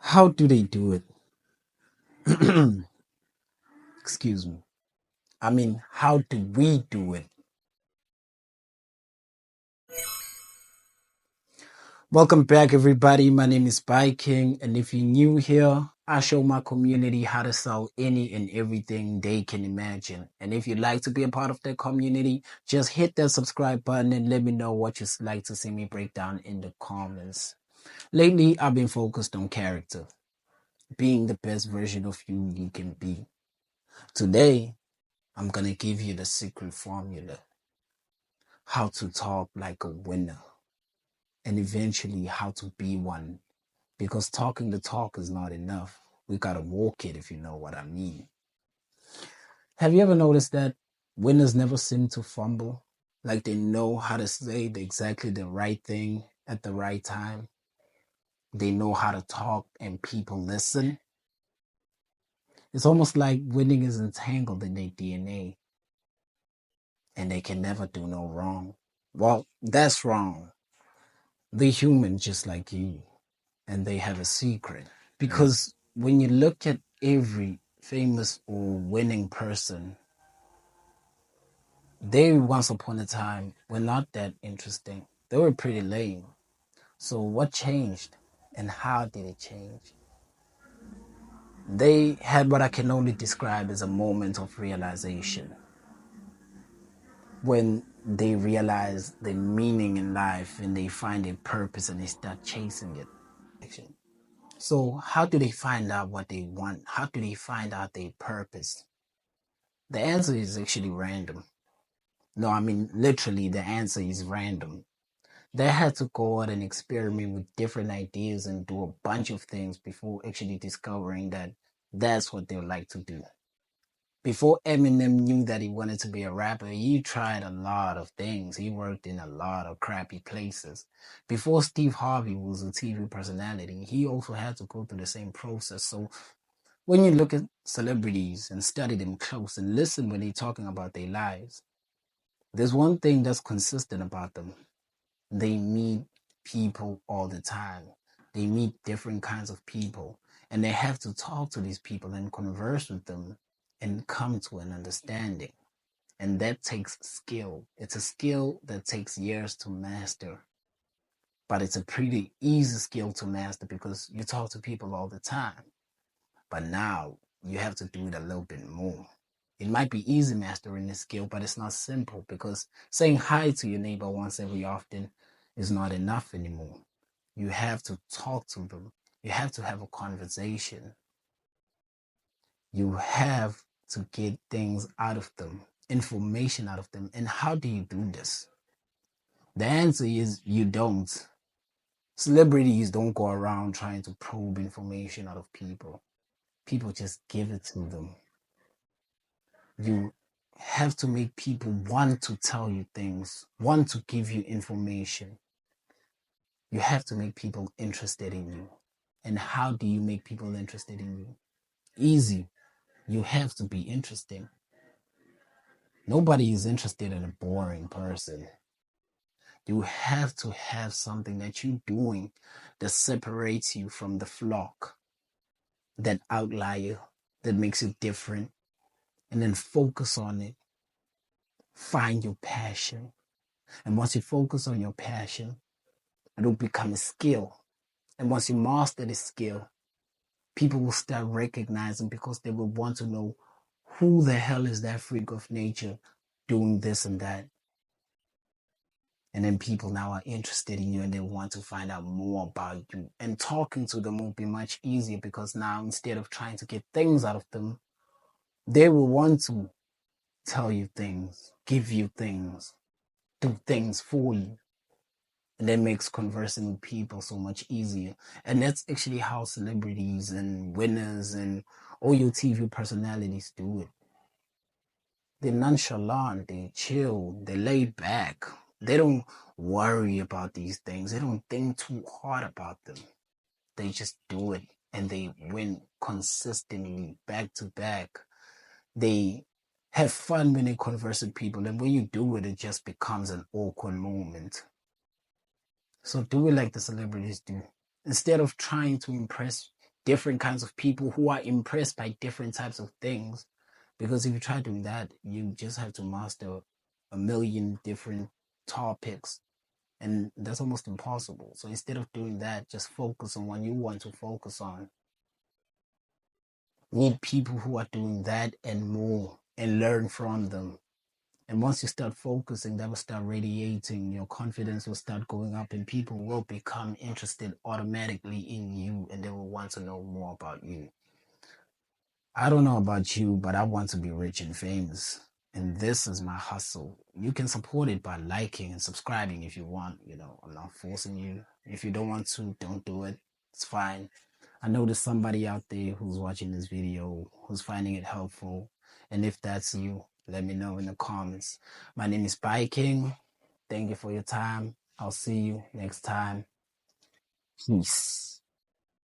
How do they do it? Excuse me. I mean, how do we do it? Welcome back, everybody. My name is King, and if you're new here, I show my community how to sell any and everything they can imagine. And if you'd like to be a part of that community, just hit that subscribe button and let me know what you'd like to see me break down in the comments. Lately, I've been focused on character, being the best version of you can be. Today, I'm gonna give you the secret formula, how to talk like a winner, and eventually how to be one. Because talking the talk is not enough. We gotta walk it, if you know what I mean. Have you ever noticed that winners never seem to fumble? Like they know how to say exactly the right thing at the right time. They know how to talk and people listen. It's almost like winning is entangled in their DNA and they can never do no wrong. Well, that's wrong. They're human just like you, and they have a secret. Because when you look at every famous or winning person, they once upon a time were not that interesting. They were pretty lame. So what changed and how did it change? They had what I can only describe as a moment of realization. When they realize the meaning in life and they find a purpose and they start chasing it. So how do they find out what they want? How do they find out their purpose? The answer is actually random. No, I mean, literally, the answer is random. They had to go out and experiment with different ideas and do a bunch of things before actually discovering that that's what they would like to do. Before Eminem knew that he wanted to be a rapper, he tried a lot of things. He worked in a lot of crappy places. Before Steve Harvey was a TV personality, he also had to go through the same process. So when you look at celebrities and study them close and listen when they're talking about their lives, there's one thing that's consistent about them. They meet people all the time. They meet different kinds of people, and they have to talk to these people and converse with them and come to an understanding. And that takes skill. It's a skill that takes years to master, but it's a pretty easy skill to master because you talk to people all the time. But now you have to do it a little bit more. It might be easy mastering this skill, but it's not simple because saying hi to your neighbor once every often is not enough anymore. You have to talk to them. You have to have a conversation. You have to get things out of them, information out of them. And how do you do this? The answer is you don't. Celebrities don't go around trying to probe information out of people. People just give it to them. You have to make people want to tell you things, want to give you information. You have to make people interested in you. And how do you make people interested in you? Easy. You have to be interesting. Nobody is interested in a boring person. You have to have something that you're doing that separates you from the flock, that outlier, that makes you different, and then focus on it. Find your passion. And once you focus on your passion, it'll become a skill. And once you master the skill, people will start recognizing because they will want to know who the hell is that freak of nature doing this and that. And then people now are interested in you and they want to find out more about you. And talking to them will be much easier because now instead of trying to get things out of them, they will want to tell you things, give you things, do things for you. And that makes conversing with people so much easier. And that's actually how celebrities and winners and all your TV personalities do it. They're nonchalant, they chill, they laid back. They don't worry about these things. They don't think too hard about them. They just do it and they win consistently back to back. They have fun when they converse with people. And when you do it, it just becomes an awkward moment. So do it like the celebrities do. Instead of trying to impress different kinds of people who are impressed by different types of things. Because if you try doing that, you just have to master a million different topics, and that's almost impossible. So instead of doing that, just focus on what you want to focus on. Need people who are doing that and more, and learn from them. And once you start focusing, that will start radiating. Your confidence will start going up, and people will become interested automatically in you, and they will want to know more about you. I don't know about you, but I want to be rich and famous. And this is my hustle. You can support it by liking and subscribing if you want. I'm not forcing you. If you don't want to, don't do it. It's fine. I know there's somebody out there who's watching this video who's finding it helpful. And if that's you, let me know in the comments. My name is Biking. Thank you for your time. I'll see you next time. Peace.